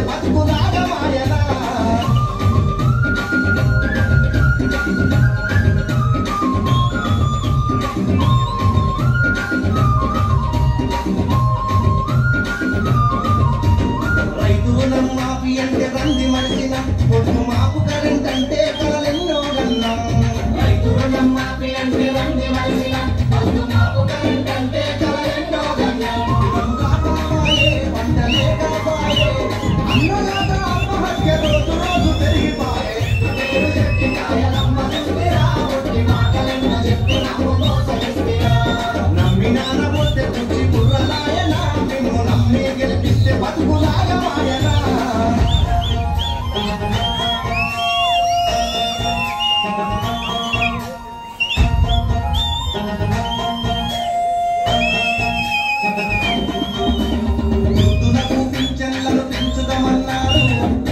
బతుకులాగా మాయనా రైతు రుణం మాఫీ అంటే రంది మరిచిన పొద్దు మాపు కరెంట్ అంటే కలలెన్నో గన్నాం రైతు రుణం మాఫీ అంటే రంది మరిచిన పొద్దు మాపు కరెంట్ అంటే కలలెన్నో గన్నాం కాపాయే పంటలే కాపాయే అన్నదాత ఆత్మహత్య రోజు రోజు పెరిగిపాయే పేరు చెప్పి కాయలమ్మ చూపిరా ఒట్టి మాటలెన్న చెప్పి నమ్ము మోసగిస్తిరా నమ్మినాన పోతే పుచ్చి బుర్రలాయనా నిన్ను నమ్మి గెలిపిస్తే బతుకులాగా మాయనా వృద్ధులకు పింఛన్లను పెంచుదామన్నారు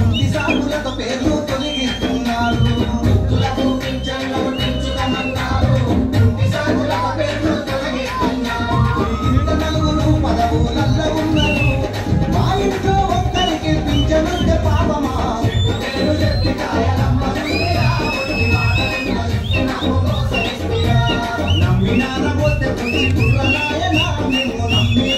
ఇంటి సాగులతో పేర్లు తొలగిస్తున్నారు వృద్ధులకు పింఛన్లను పెంచుదామన్నారు ఇంటి సాగులతో పేర్లు తొలగిస్తున్నారు ఇంత నలుగురు పదవులల్లో ఉన్నారు మా ఇంట్లో ఒక్కరికి పింఛనుంటే పాపమా పేరు చెప్పి కాయలమ్మ చూపిరా ఒట్టి మాటలెన్న చెప్పి నమ్ము మోసగిస్తిరా నమ్మినాన పోతే పుచ్చి బుర్రలాయనా నిన్ను నమ్మి